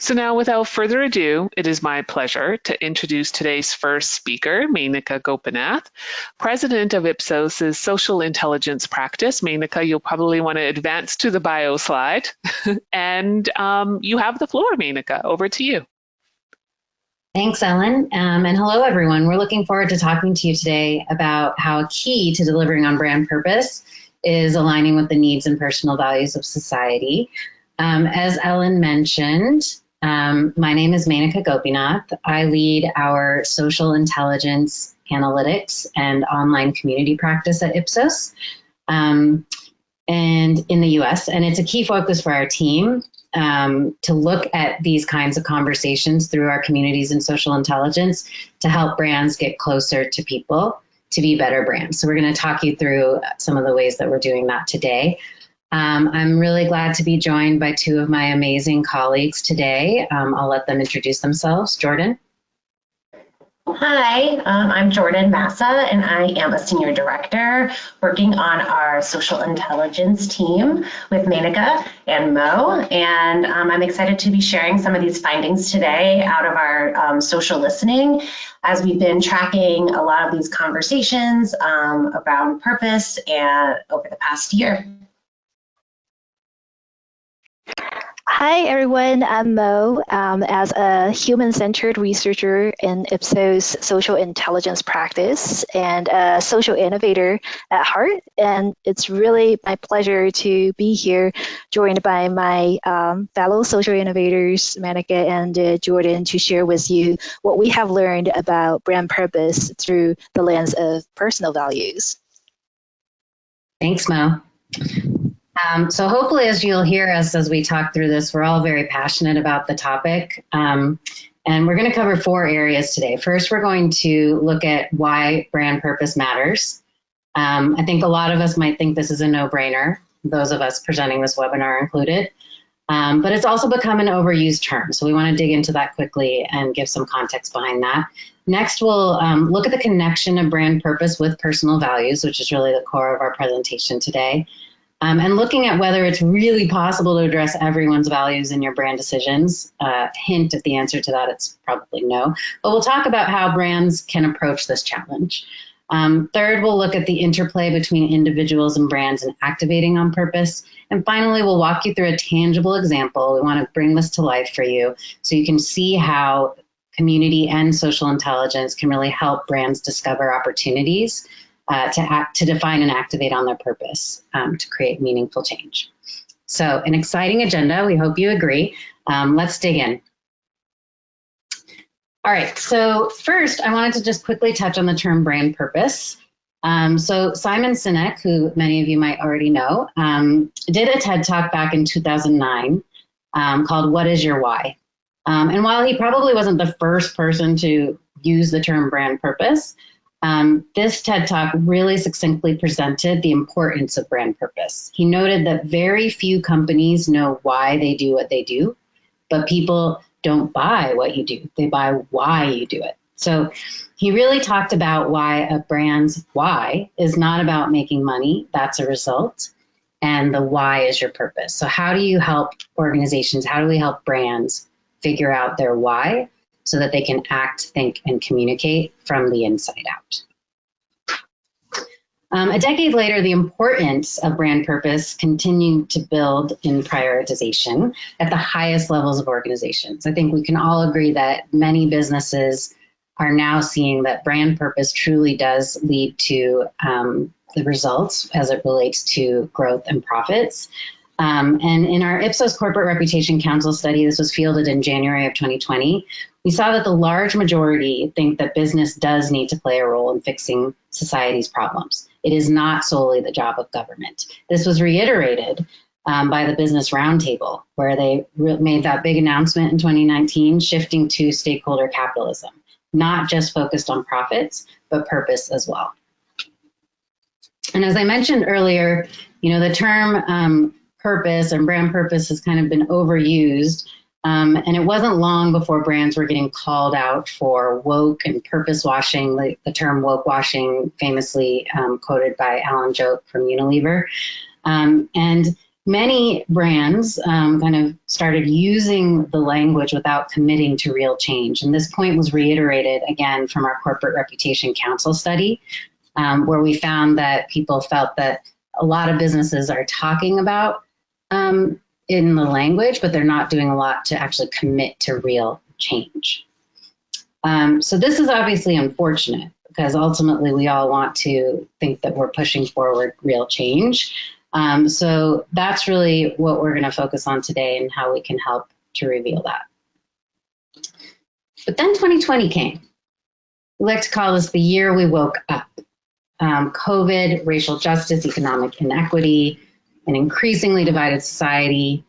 So now, without further ado, it is my pleasure to introduce today's first speaker, Maynika Gopinath, president of Ipsos' social intelligence practice. Maynika, you'll probably want to advance to the bio slide. And you have the floor, Maynika. Over to you. Thanks, Ellen. And hello, everyone. We're looking forward to talking to you today about how a key to delivering on brand purpose is aligning with the needs and personal values of society. As Ellen mentioned, my name is Maynika Gopinath. I lead our social intelligence analytics and online community practice at Ipsos and in the US. And it's a key focus for our team to look at these kinds of conversations through our communities and social intelligence to help brands get closer to people to be better brands. So we're going to talk you through some of the ways that we're doing that today. I'm really glad to be joined by two of my amazing colleagues today. I'll let them introduce themselves. Jordan. Hi, I'm Jordan Massa, and I am a senior director working on our social intelligence team with Maynika and Mo. And I'm excited to be sharing some of these findings today out of our social listening, as we've been tracking a lot of these conversations around purpose and over the past year. Hi everyone, I'm Mo. As a human-centered researcher in Ipsos social intelligence practice and a social innovator at heart, and it's really my pleasure to be here joined by my fellow social innovators, Maynika and Jordan, to share with you what we have learned about brand purpose through the lens of personal values. Thanks, Mo. So hopefully, as you'll hear us as we talk through this, we're all very passionate about the topic. And we're going to cover 4 areas today. First, we're going to look at why brand purpose matters. I think a lot of us might think this is a no-brainer, those of us presenting this webinar included. But it's also become an overused term. So we want to dig into that quickly and give some context behind that. Next, we'll look at the connection of brand purpose with personal values, which is really the core of our presentation today. And looking at whether it's really possible to address everyone's values in your brand decisions. Hint at the answer to that, it's probably no. But we'll talk about how brands can approach this challenge. Third, we'll look at the interplay between individuals and brands and activating on purpose. And finally, we'll walk you through a tangible example. We want to bring this to life for you so you can see how community and social intelligence can really help brands discover opportunities to define and activate on their purpose to create meaningful change. So an exciting agenda. We hope you agree. Let's dig in. All right, so first I wanted to just quickly touch on the term brand purpose. So Simon Sinek, who many of you might already know, did a TED Talk back in 2009 called What is Your Why? And while he probably wasn't the first person to use the term brand purpose, this TED Talk really succinctly presented the importance of brand purpose. He noted that very few companies know why they do what they do, but people don't buy what you do. They buy why you do it. So he really talked about why a brand's why is not about making money. That's a result. And the why is your purpose. So how do you help organizations? How do we help brands figure out their why so that they can act, think, and communicate from the inside out? A decade later, the importance of brand purpose continued to build in prioritization at the highest levels of organizations. I think we can all agree that many businesses are now seeing that brand purpose truly does lead to the results as it relates to growth and profits. And in our Ipsos Corporate Reputation Council study, this was fielded in January of 2020, we saw that the large majority think that business does need to play a role in fixing society's problems. It is not solely the job of government. This was reiterated by the Business Roundtable, where they made that big announcement in 2019, shifting to stakeholder capitalism, not just focused on profits, but purpose as well. And as I mentioned earlier, the term purpose and brand purpose has kind of been overused. And it wasn't long before brands were getting called out for woke and purpose washing, the term woke washing famously quoted by Alan Jope from Unilever. And many brands kind of started using the language without committing to real change. And this point was reiterated again from our Corporate Reputation Council study, where we found that people felt that a lot of businesses are talking about in the language, but they're not doing a lot to actually commit to real change. So this is obviously unfortunate because ultimately we all want to think that we're pushing forward real change. So that's really what we're going to focus on today and how we can help to reveal that. But then 2020 came. We like to call this the year we woke up. COVID, racial justice, economic inequity, an increasingly divided society,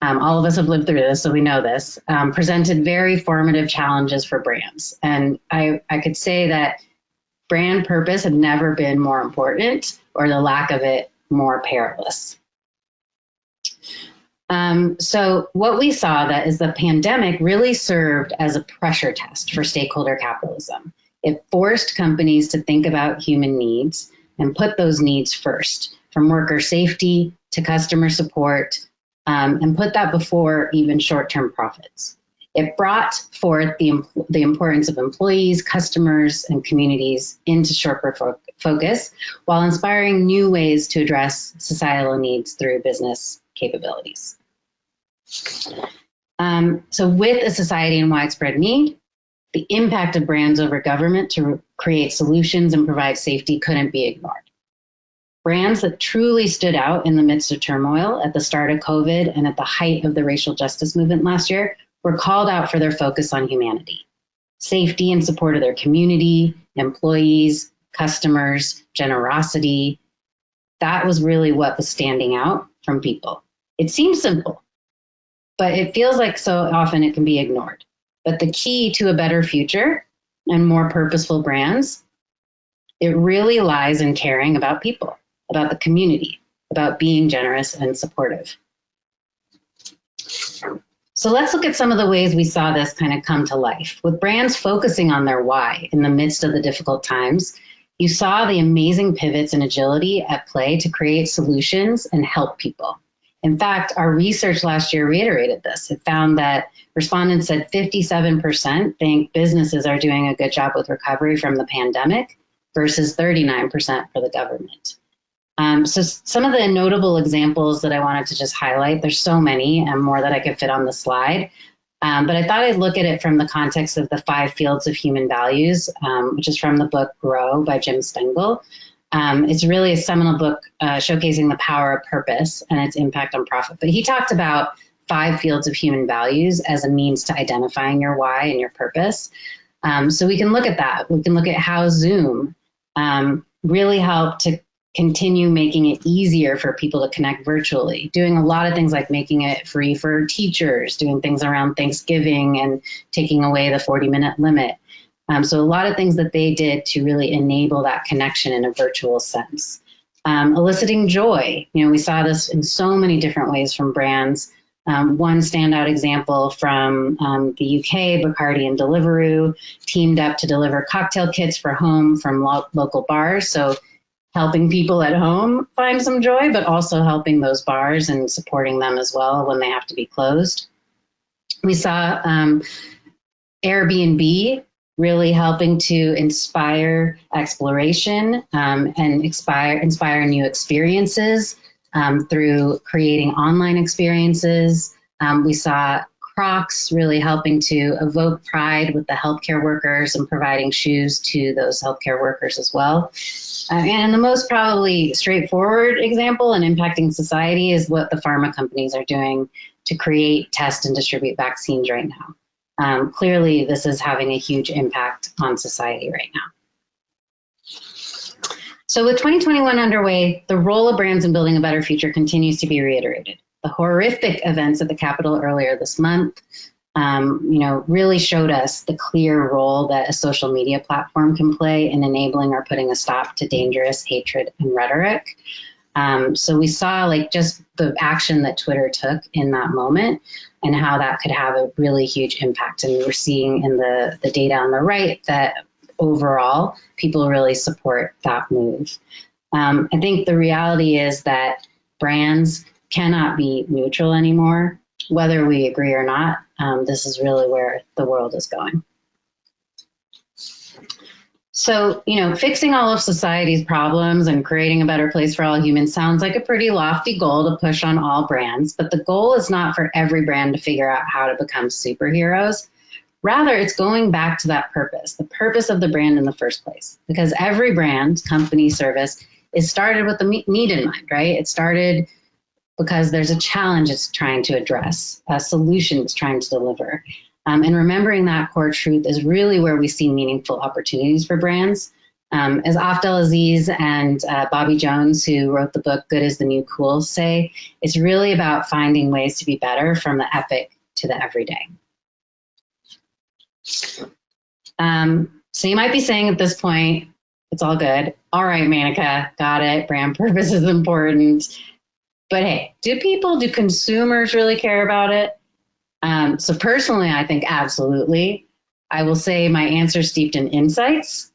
all of us have lived through this, so we know this, presented very formative challenges for brands. And I could say that brand purpose had never been more important, or the lack of it more perilous. So what we saw that is the pandemic really served as a pressure test for stakeholder capitalism. It forced companies to think about human needs and put those needs first, from worker safety to customer support, and put that before even short-term profits. It brought forth the importance of employees, customers, and communities into sharper focus, while inspiring new ways to address societal needs through business capabilities. So with a society in widespread need, the impact of brands over government to create solutions and provide safety couldn't be ignored. Brands that truly stood out in the midst of turmoil at the start of COVID and at the height of the racial justice movement last year were called out for their focus on humanity, safety and support of their community, employees, customers, generosity. That was really what was standing out from people. It seems simple, but it feels like so often it can be ignored. But the key to a better future and more purposeful brands, it really lies in caring about people, about the community, about being generous and supportive. So let's look at some of the ways we saw this kind of come to life. With brands focusing on their why in the midst of the difficult times, you saw the amazing pivots and agility at play to create solutions and help people. In fact, our research last year reiterated this. It found that respondents said 57% think businesses are doing a good job with recovery from the pandemic versus 39% for the government. So some of the notable examples that I wanted to just highlight, there's so many and more that I could fit on the slide, but I thought I'd look at it from the context of the 5 fields of human values, which is from the book Grow by Jim Stengel. It's really a seminal book showcasing the power of purpose and its impact on profit. But he talked about 5 fields of human values as a means to identifying your why and your purpose. So we can look at that. We can look at how Zoom really helped to continue making it easier for people to connect virtually, doing a lot of things like making it free for teachers, doing things around Thanksgiving and taking away the 40-minute limit. So a lot of things that they did to really enable that connection in a virtual sense. Eliciting joy. You know, we saw this in so many different ways from brands. One standout example from the UK, Bacardi and Deliveroo teamed up to deliver cocktail kits for home from local bars. So helping people at home find some joy, but also helping those bars and supporting them as well when they have to be closed. We saw Airbnb really helping to inspire exploration and inspire new experiences through creating online experiences. We saw Crocs really helping to evoke pride with the healthcare workers and providing shoes to those healthcare workers as well. And the most probably straightforward example in impacting society is what the pharma companies are doing to create, test, and distribute vaccines right now. Clearly, this is having a huge impact on society right now. So with 2021 underway, the role of brands in building a better future continues to be reiterated. The horrific events at the Capitol earlier this month, really showed us the clear role that a social media platform can play in enabling or putting a stop to dangerous hatred and rhetoric. So we saw like just the action that Twitter took in that moment and how that could have a really huge impact. And we're seeing in the data on the right that overall people really support that move. I think the reality is that brands cannot be neutral anymore. Whether we agree or not, this is really where the world is going. So, fixing all of society's problems and creating a better place for all humans sounds like a pretty lofty goal to push on all brands, but the goal is not for every brand to figure out how to become superheroes. Rather, it's going back to that purpose, the purpose of the brand in the first place, because every brand, company, service is started with the need in mind, right? It started because there's a challenge it's trying to address, a solution it's trying to deliver. And remembering that core truth is really where we see meaningful opportunities for brands. As Afdal Aziz and Bobby Jones, who wrote the book Good is the New Cool, say, it's really about finding ways to be better from the epic to the everyday. So you might be saying at this point, it's all good. All right, Maynika, got it. Brand purpose is important. But hey, do consumers really care about it? So personally, I think absolutely. I will say my answer steeped in insights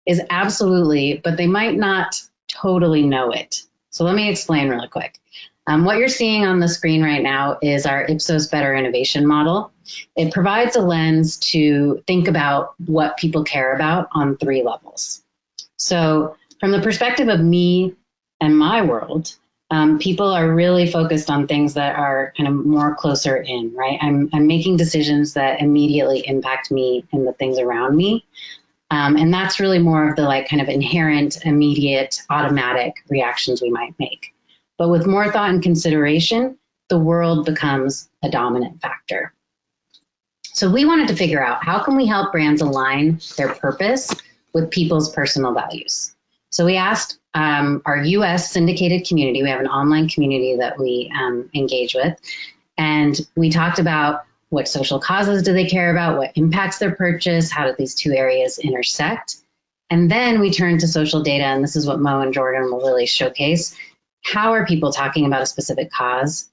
is absolutely, but they might not totally know it. So let me explain really quick. What you're seeing on the screen right now is our Ipsos Better Innovation model. It provides a lens to think about what people care about on 3 levels. So from the perspective of me and my world, people are really focused on things that are kind of more closer in, right? I'm making decisions that immediately impact me and the things around me. And that's really more of the kind of inherent, immediate, automatic reactions we might make. But with more thought and consideration, the world becomes a dominant factor. So we wanted to figure out, how can we help brands align their purpose with people's personal values? So we asked our US syndicated community, we have an online community that we engage with, and we talked about what social causes do they care about, what impacts their purchase, how do these 2 areas intersect? And then we turned to social data, and this is what Mo and Jordan will really showcase. How are people talking about a specific cause?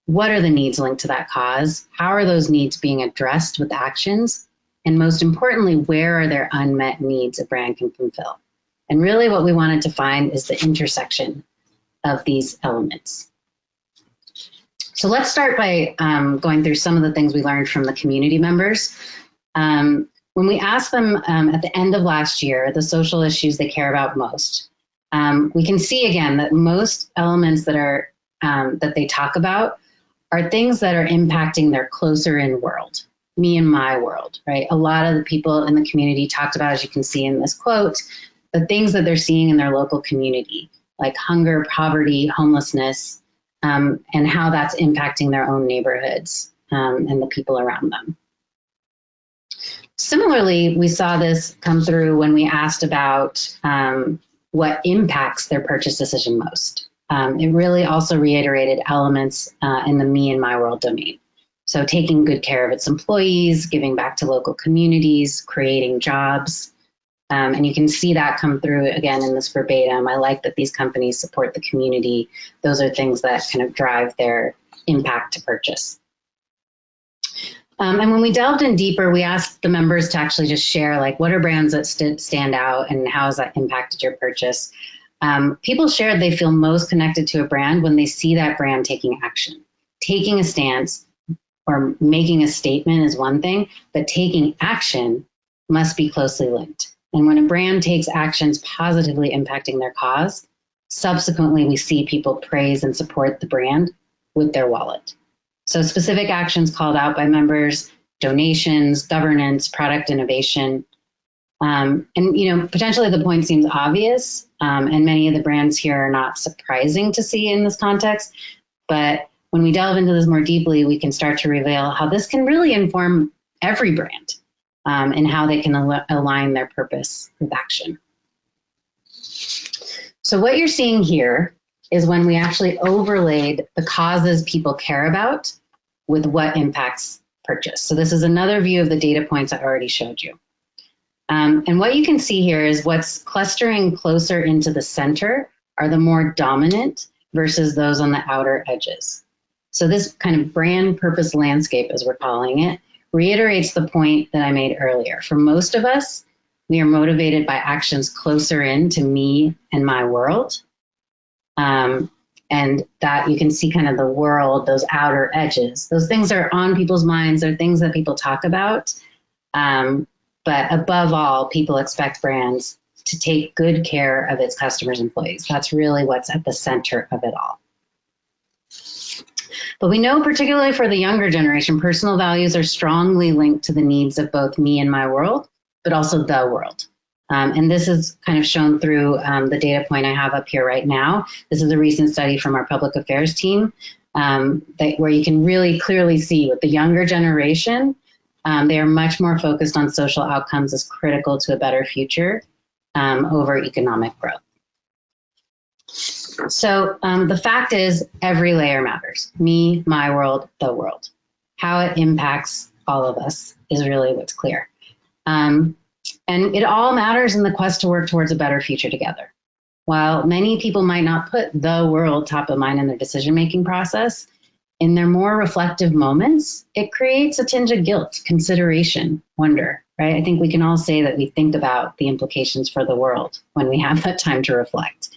What are the needs linked to that cause? How are those needs being addressed with actions? And most importantly, where are there unmet needs a brand can fulfill? And really what we wanted to find is the intersection of these elements. So let's start by going through some of the things we learned from the community members. When we asked them at the end of last year, the social issues they care about most, we can see again that most elements that are that they talk about are things that are impacting their closer in world, me and my world, right? A lot of the people in the community talked about, as you can see in this quote, the things that they're seeing in their local community, like hunger, poverty, homelessness, and how that's impacting their own neighborhoods and the people around them. Similarly, we saw this come through when we asked about what impacts their purchase decision most. It really also reiterated elements in the me and my world domain. So taking good care of its employees, giving back to local communities, creating jobs. And you can see that come through again in this verbatim. I like that these companies support the community. Those are things that kind of drive their impact to purchase. And when we delved in deeper, we asked the members to actually just share, what are brands that stand out and how has that impacted your purchase? People shared they feel most connected to a brand when they see that brand taking action. Taking a stance or making a statement is one thing, but taking action must be closely linked. And when a brand takes actions positively impacting their cause, subsequently we see people praise and support the brand with their wallet. So specific actions called out by members, donations, governance, product innovation. And potentially the point seems obvious, and many of the brands here are not surprising to see in this context, but when we delve into this more deeply, we can start to reveal how this can really inform every brand and how they can align their purpose with action. So what you're seeing here is when we actually overlaid the causes people care about with what impacts purchase. So this is another view of the data points I already showed you. And what you can see here is what's clustering closer into the center are the more dominant versus those on the outer edges. So this kind of brand purpose landscape, as we're calling it, reiterates the point that I made earlier. For most of us, we are motivated by actions closer in to me and my world. and that you can see kind of the world, those outer edges. Those things are on people's minds. They're things that people talk about. But above all, people expect brands to take good care of its customers' employees. That's really what's at the center of it all. But we know, particularly for the younger generation, personal values are strongly linked to the needs of both me and my world, but also the world. And this is kind of shown through the data point I have up here right now. This is a recent study from our public affairs team where you can really clearly see with the younger generation, they are much more focused on social outcomes as critical to a better future over economic growth. So the fact is, every layer matters. Me, my world, the world. How it impacts all of us is really what's clear. And it all matters in the quest to work towards a better future together. While many people might not put the world top of mind in their decision-making process, in their more reflective moments, it creates a tinge of guilt, consideration, wonder, right? I think we can all say that we think about the implications for the world when we have that time to reflect.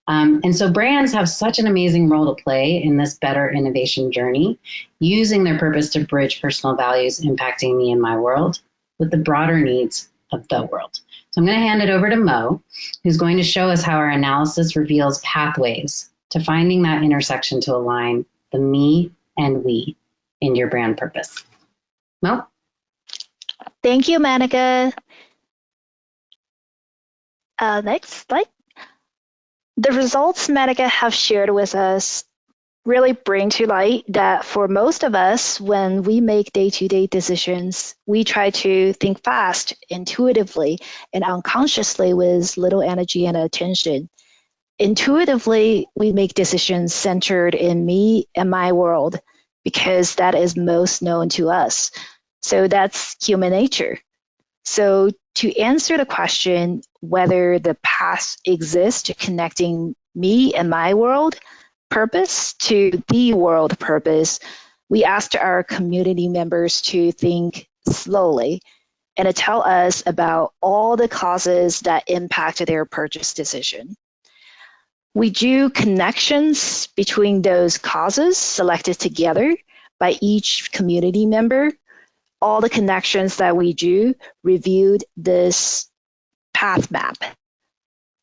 And so brands have such an amazing role to play in this better innovation journey, using their purpose to bridge personal values impacting me and my world with the broader needs of the world. So I'm going to hand it over to Mo, who's going to show us how our analysis reveals pathways to finding that intersection to align the me and we in your brand purpose. Mo? Thank you, Maynika. Next slide. The results Maynika have shared with us really bring to light that for most of us, when we make day-to-day decisions, we try to think fast, intuitively, and unconsciously with little energy and attention. Intuitively, we make decisions centered in me and my world because that is most known to us. So that's human nature. So to answer the question whether the path exists to connecting me and my world purpose to the world purpose, we asked our community members to think slowly and to tell us about all the causes that impacted their purchase decision. We drew connections between those causes selected together by each community member. All the connections that we drew reviewed this path map.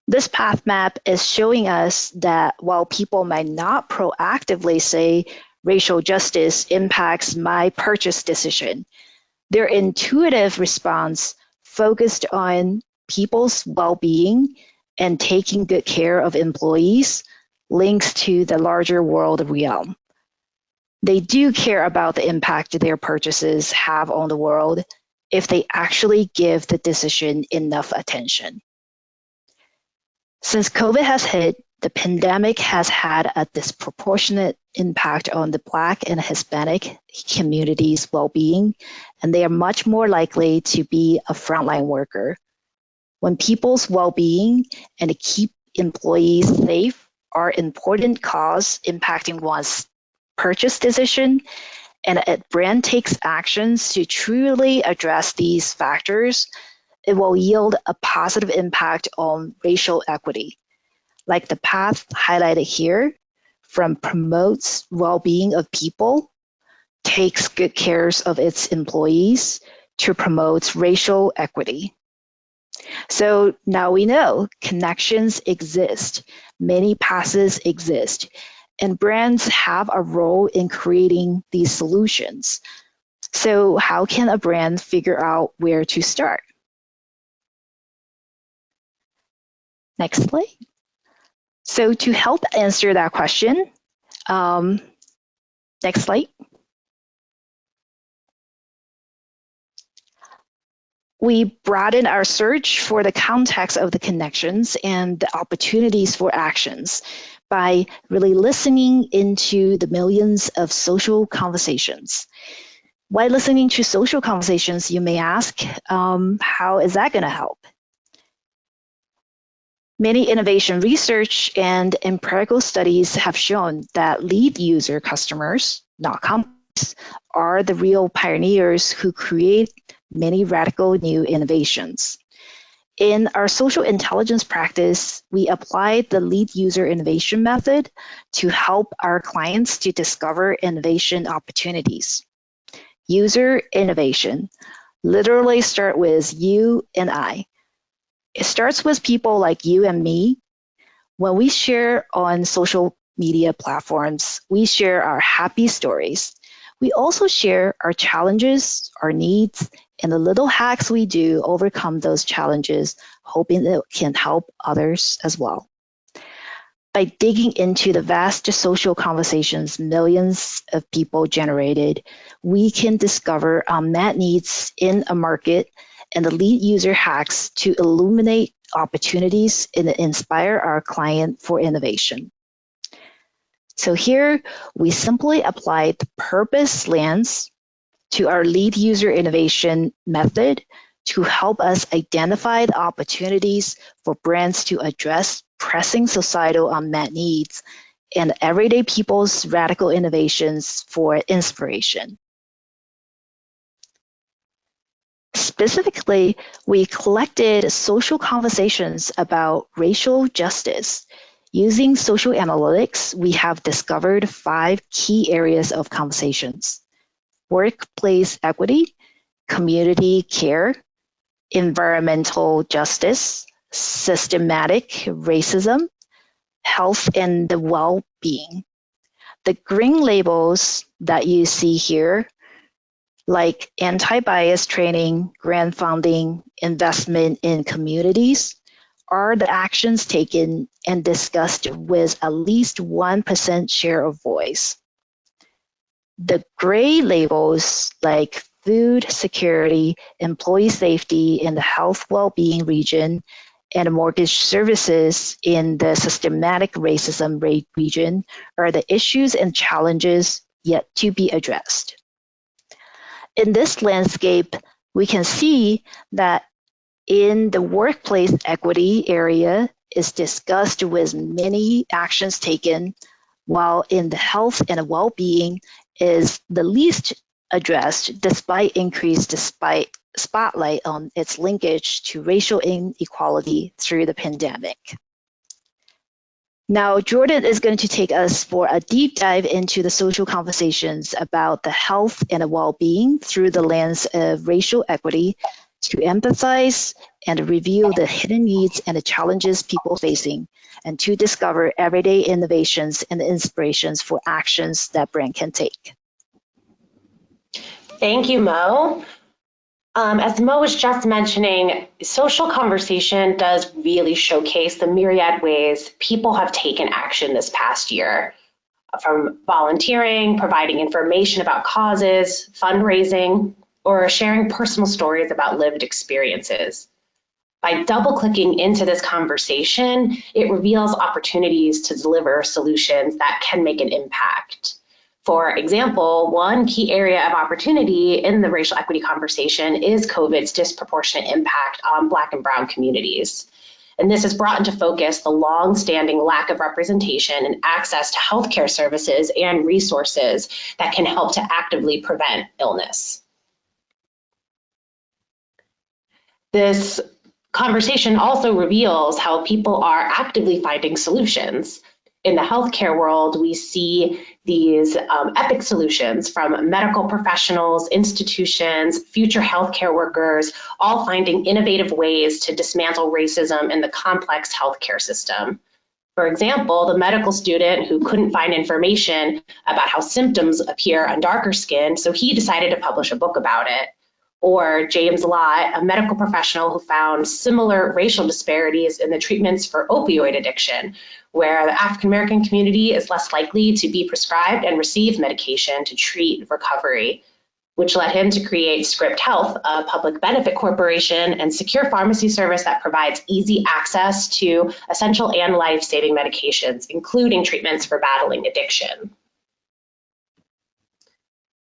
This path map is showing us that while people might not proactively say racial justice impacts my purchase decision, their intuitive response focused on people's well-being and taking good care of employees links to the larger world realm. They do care about the impact their purchases have on the world if they actually give the decision enough attention. Since COVID has hit, the pandemic has had a disproportionate impact on the Black and Hispanic communities' well-being, and they are much more likely to be a frontline worker. When people's well-being and to keep employees safe are important cause impacting one's purchase decision, and a brand takes actions to truly address these factors, it will yield a positive impact on racial equity. Like the path highlighted here, from promotes well-being of people, takes good care of its employees, to promotes racial equity. So now we know connections exist, many paths exist, and brands have a role in creating these solutions. So how can a brand figure out where to start? Next slide. So to help answer that question, next slide. We broaden our search for the context of the connections and the opportunities for actions by really listening into the millions of social conversations. While listening to social conversations, you may ask, how is that going to help? Many innovation research and empirical studies have shown that lead user customers, not companies, are the real pioneers who create many radical new innovations. In our social intelligence practice, we apply the lead user innovation method to help our clients to discover innovation opportunities. User innovation literally start with you and I. It starts with people like you and me. When we share on social media platforms, we share our happy stories. We also share our challenges, our needs, and the little hacks we do overcome those challenges, hoping that it can help others as well. By digging into the vast social conversations millions of people generated, we can discover unmet needs in a market and the lead user hacks to illuminate opportunities and inspire our client for innovation. So here, we simply applied the purpose lens to our lead user innovation method to help us identify the opportunities for brands to address pressing societal unmet needs and everyday people's radical innovations for inspiration. Specifically, we collected social conversations about racial justice. Using social analytics, we have discovered 5 key areas of conversations: workplace equity, community care, environmental justice, systematic racism, health and the well-being. The green labels that you see here, like anti-bias training, grant funding, investment in communities, are the actions taken and discussed with at least 1% share of voice. The gray labels like food security, employee safety in the health well-being region, and mortgage services in the systematic racism region are the issues and challenges yet to be addressed. In this landscape, we can see that in the workplace equity area is discussed with many actions taken, while in the health and well-being is the least addressed despite increased spotlight on its linkage to racial inequality through the pandemic. Now, Jordan is going to take us for a deep dive into the social conversations about the health and well-being through the lens of racial equity to emphasize and reveal the hidden needs and the challenges people facing, and to discover everyday innovations and inspirations for actions that brand can take. Thank you, Mo. As Mo was just mentioning, social conversation does really showcase the myriad ways people have taken action this past year, from volunteering, providing information about causes, fundraising, or sharing personal stories about lived experiences. By double-clicking into this conversation, it reveals opportunities to deliver solutions that can make an impact. For example, one key area of opportunity in the racial equity conversation is COVID's disproportionate impact on Black and Brown communities. And this has brought into focus the long-standing lack of representation and access to healthcare services and resources that can help to actively prevent illness. This conversation also reveals how people are actively finding solutions. In the healthcare world, we see these epic solutions from medical professionals, institutions, future healthcare workers, all finding innovative ways to dismantle racism in the complex healthcare system. For example, the medical student who couldn't find information about how symptoms appear on darker skin, so he decided to publish a book about it. Or James Lott, a medical professional who found similar racial disparities in the treatments for opioid addiction, where the African American community is less likely to be prescribed and receive medication to treat recovery, which led him to create Script Health, a public benefit corporation and secure pharmacy service that provides easy access to essential and life-saving medications, including treatments for battling addiction.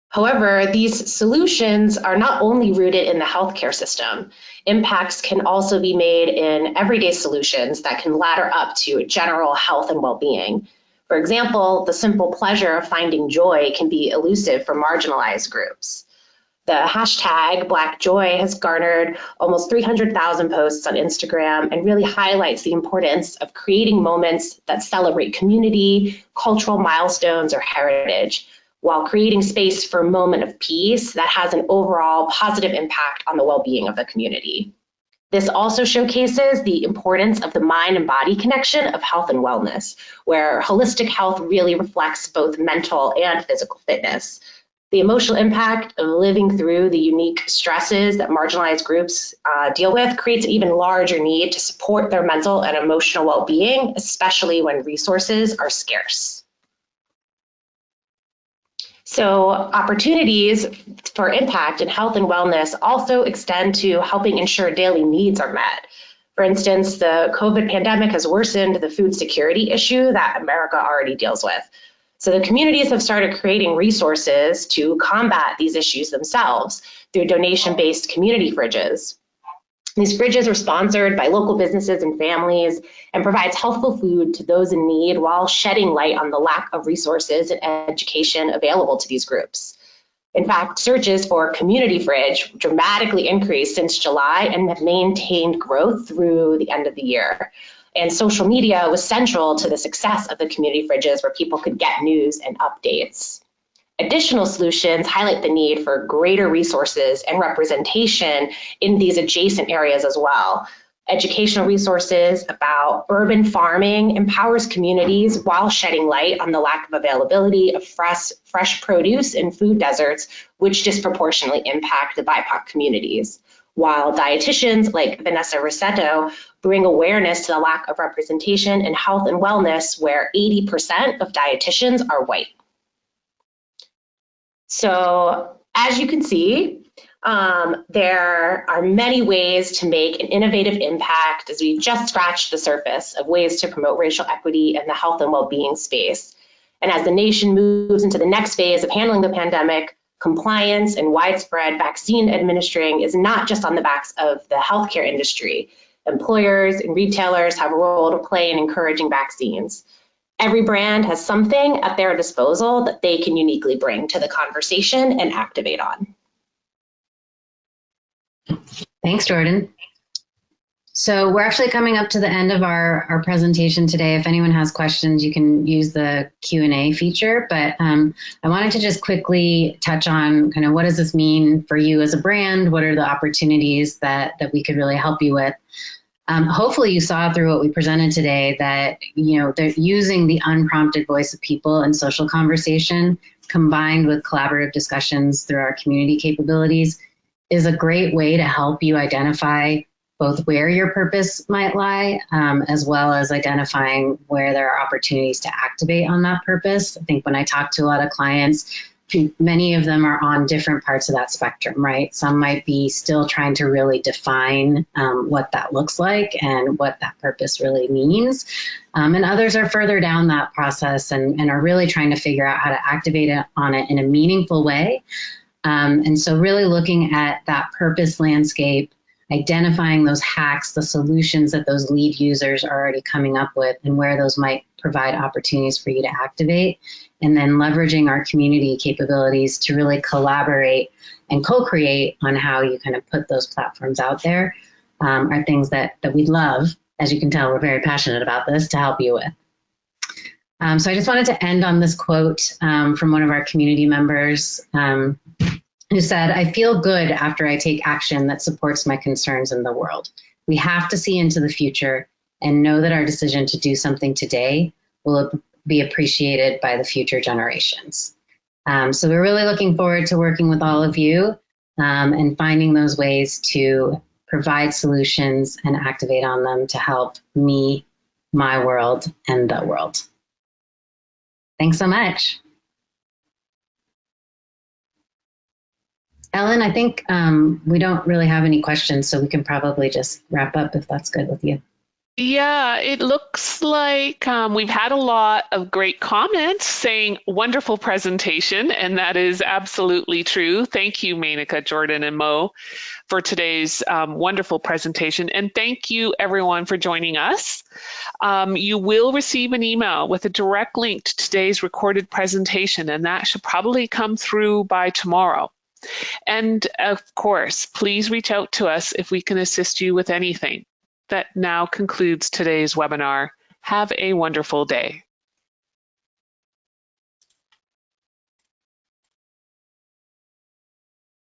However, these solutions are not only rooted in the healthcare system. Impacts can also be made in everyday solutions that can ladder up to general health and well-being. For example, the simple pleasure of finding joy can be elusive for marginalized groups. The hashtag Black Joy has garnered almost 300,000 posts on Instagram and really highlights the importance of creating moments that celebrate community, cultural milestones, or heritage, while creating space for a moment of peace that has an overall positive impact on the well-being of the community. This also showcases the importance of the mind and body connection of health and wellness, where holistic health really reflects both mental and physical fitness. The emotional impact of living through the unique stresses that marginalized groups deal with creates an even larger need to support their mental and emotional well-being, especially when resources are scarce. So opportunities for impact in health and wellness also extend to helping ensure daily needs are met. For instance, the COVID pandemic has worsened the food security issue that America already deals with. So the communities have started creating resources to combat these issues themselves through donation-based community fridges. These fridges are sponsored by local businesses and families and provides healthful food to those in need while shedding light on the lack of resources and education available to these groups. In fact, searches for community fridge dramatically increased since July and have maintained growth through the end of the year. And social media was central to the success of the community fridges where people could get news and updates. Additional solutions highlight the need for greater resources and representation in these adjacent areas as well. Educational resources about urban farming empowers communities while shedding light on the lack of availability of fresh produce in food deserts, which disproportionately impact the BIPOC communities. While dietitians like Vanessa Rossetto bring awareness to the lack of representation in health and wellness, where 80% of dietitians are white. So as you can see, there are many ways to make an innovative impact as we just scratched the surface of ways to promote racial equity in the health and well-being space. And as the nation moves into the next phase of handling the pandemic, compliance and widespread vaccine administering is not just on the backs of the healthcare industry. Employers and retailers have a role to play in encouraging vaccines. Every brand has something at their disposal that they can uniquely bring to the conversation and activate on. Thanks, Jordan. So we're actually coming up to the end of our presentation today. If anyone has questions, you can use the Q&A feature, but I wanted to just quickly touch on kind of what does this mean for you as a brand? What are the opportunities that we could really help you with? Hopefully you saw through what we presented today that, they're using the unprompted voice of people in social conversation combined with collaborative discussions through our community capabilities is a great way to help you identify both where your purpose might lie, as well as identifying where there are opportunities to activate on that purpose. I think when I talk to a lot of clients, many of them are on different parts of that spectrum, right? Some might be still trying to really define what that looks like and what that purpose really means. And others are further down that process and are really trying to figure out how to activate on it in a meaningful way. And so really looking at that purpose landscape, identifying those hacks, the solutions that those lead users are already coming up with and where those might provide opportunities for you to activate, and then leveraging our community capabilities to really collaborate and co-create on how you kind of put those platforms out there are things that we'd love. As you can tell, we're very passionate about this to help you with. So I just wanted to end on this quote from one of our community members who said, "I feel good after I take action that supports my concerns in the world. We have to see into the future and know that our decision to do something today will be appreciated by the future generations." So we're really looking forward to working with all of you and finding those ways to provide solutions and activate on them to help me, my world, and the world. Thanks so much. Ellen, I think we don't really have any questions, so we can probably just wrap up if that's good with you. Yeah, it looks like we've had a lot of great comments saying wonderful presentation, and that is absolutely true. Thank you, Maynika, Jordan, and Mo, for today's wonderful presentation. And thank you, everyone, for joining us. You will receive an email with a direct link to today's recorded presentation, and that should probably come through by tomorrow. And of course, please reach out to us if we can assist you with anything. That now concludes today's webinar. Have a wonderful day.